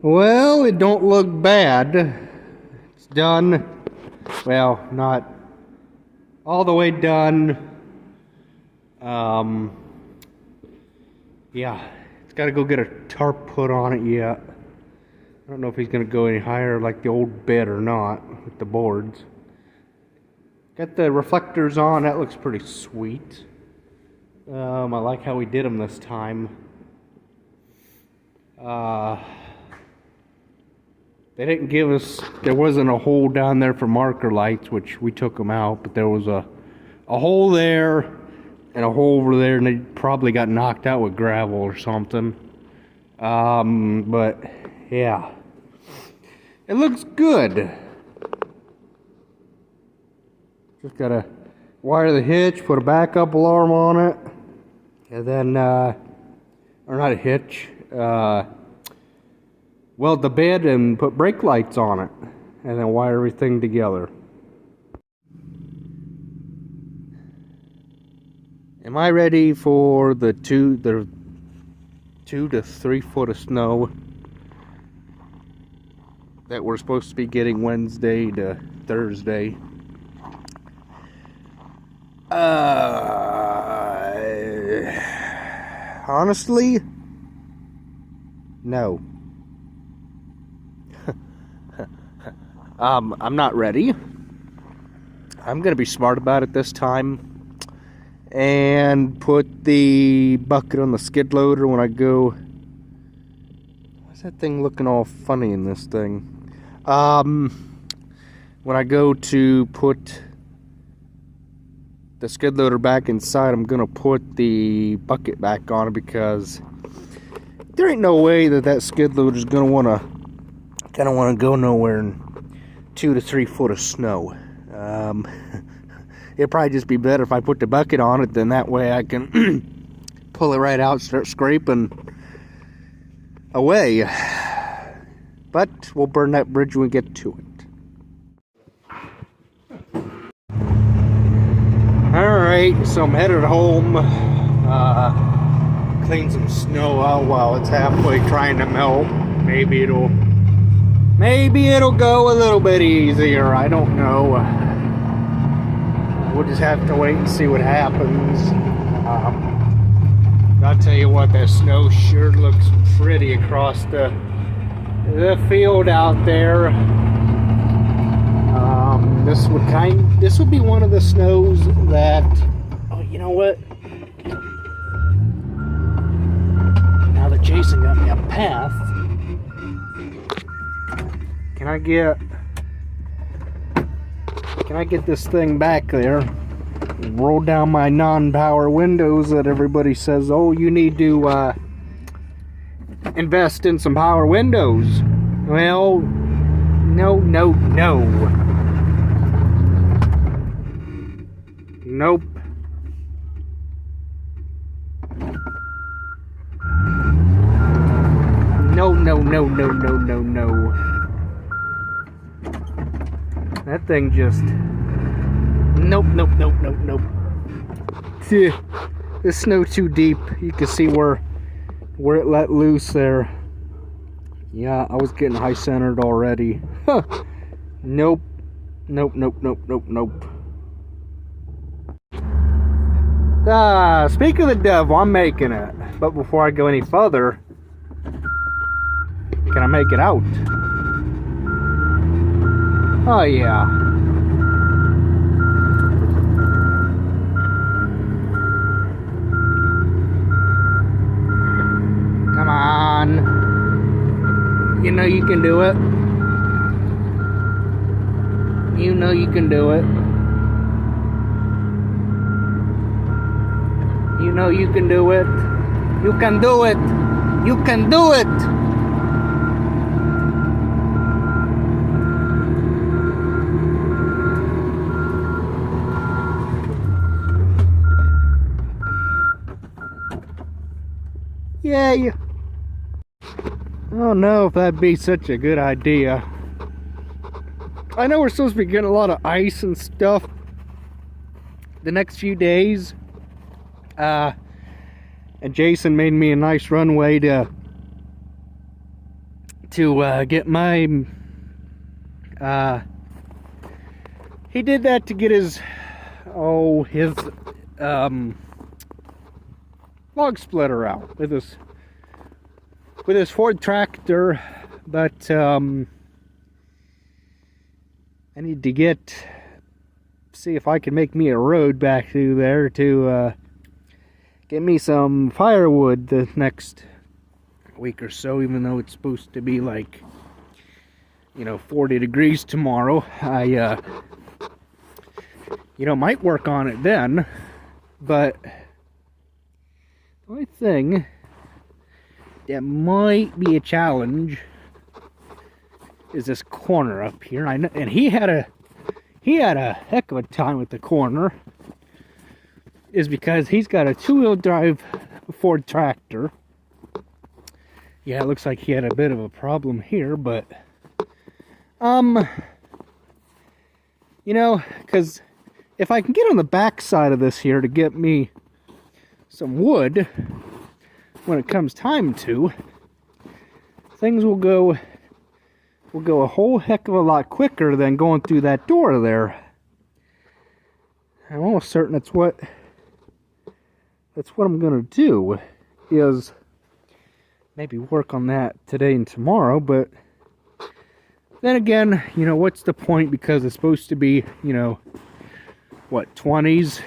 Well, it don't look bad. It's done. Well, not all the way done. Yeah, it's got to go get a tarp put on it yet. I don't know if he's going to go any higher like the old bed or not with the boards. Got the reflectors on. That looks pretty sweet. I like how we did them this time. They didn't give us, there wasn't a hole down there for marker lights, which we took them out, but there was a hole there and a hole over there, and they probably got knocked out with gravel or something. But yeah, it looks good. Just gotta wire the hitch, put a backup alarm on it, and then, or not a hitch, weld the bed and put brake lights on it, and then wire everything together. Am I ready for the 2 to 3 foot of snow that we're supposed to be getting Wednesday to Thursday? Honestly, no. I'm not ready. I'm gonna be smart about it this time and put the bucket on the skid loader when I go. Why's that thing looking all funny in this thing? When I go to put the skid loader back inside, I'm gonna put the bucket back on it, because there ain't no way that skid loader is gonna wanna go nowhere in 2 to 3 foot of snow. It'd probably just be better if I put the bucket on it, then that way I can pull it right out, start scraping away. But we'll burn that bridge when we get to it. Alright, so I'm headed home. Clean some snow out while it's halfway trying to melt. Maybe it'll go a little bit easier. I don't know. We'll just have to wait and see what happens. I'll tell you what, that snow sure looks pretty across the field out there. This would be one of the snows that, oh, you know what? Now that Jason got me a path, can I get this thing back there? Roll down my non-power windows that everybody says, oh, you need to invest in some power windows. Well, no. Nope. No. That thing just... Nope. This snow too deep. You can see where it let loose there. Yeah, I was getting high centered already. Huh. Nope. Speak of the devil, I'm making it. But before I go any further, can I make it out? Oh yeah. Come on. You know you can do it. You know you can do it. You know you can do it. You can do it. You can do it. Yay. I don't know if that'd be such a good idea. I know we're supposed to be getting a lot of ice and stuff the next few days. And Jason made me a nice runway to to get my he did that to get his log splitter out with his Ford tractor, but I need to see if I can make me a road back through there to get me some firewood the next week or so, even though it's supposed to be like, 40 degrees tomorrow. I might work on it then, but the only thing that might be a challenge is this corner up here. I know, and he had a heck of a time with the corner, is because he's got a 2-wheel drive Ford tractor. Yeah, it looks like he had a bit of a problem here, but because if I can get on the back side of this here to get me some wood when it comes time to, things will go a whole heck of a lot quicker than going through that door there. I'm almost certain that's what I'm gonna do, is maybe work on that today and tomorrow. But then again, what's the point, because it's supposed to be, what, 20s,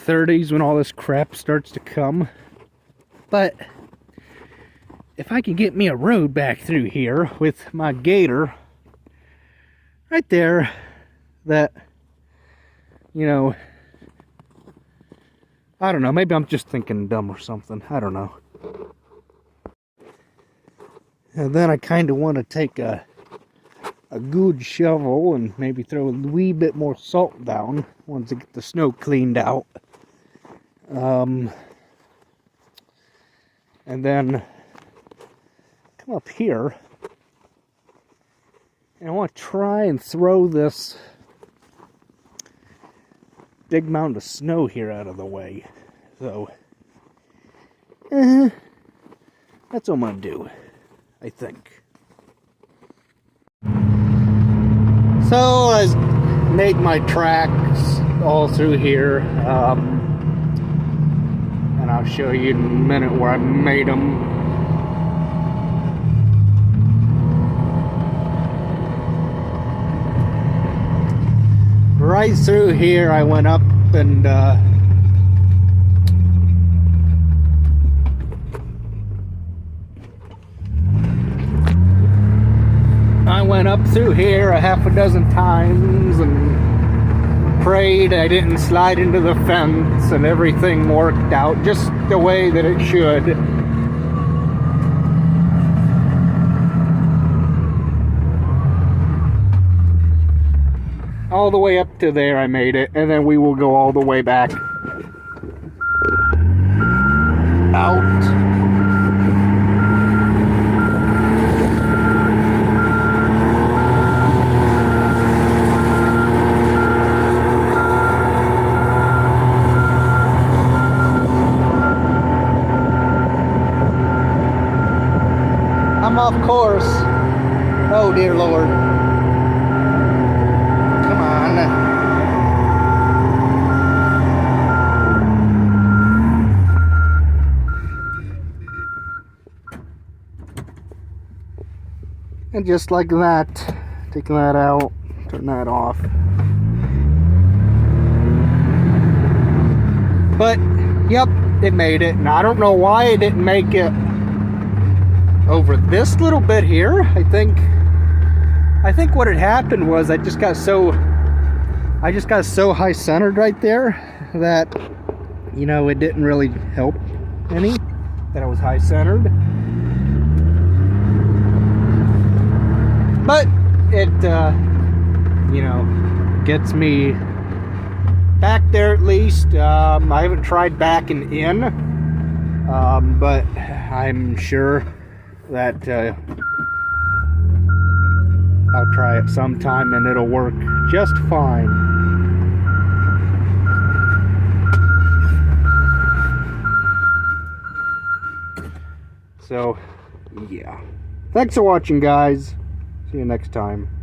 30s when all this crap starts to come. But if I can get me a road back through here with my gator right there, that, I don't know, maybe I'm just thinking dumb or something, I don't know. And then I kind of want to take a good shovel and maybe throw a wee bit more salt down once I get the snow cleaned out. And then come up here, and I want to try and throw this big mound of snow here out of the way. So, that's what I'm going to do, I think. So, I made my tracks all through here, and I'll show you in a minute where I made them. Right through here I went up and through here a half a dozen times and prayed I didn't slide into the fence, and everything worked out just the way that it should. All the way up to there I made it, and then we will go all the way back out. I'm off course. Oh dear Lord. Come on. And just like that, taking that out, turn that off. But, yep, it made it. And I don't know why it didn't make it over this little bit here. I think what had happened was I just got so high centered right there that, it didn't really help any that I was high centered. But it gets me back there at least. I haven't tried backing in, but I'm sure that I'll try it sometime and it'll work just fine. So, yeah. Thanks for watching, guys. See you next time.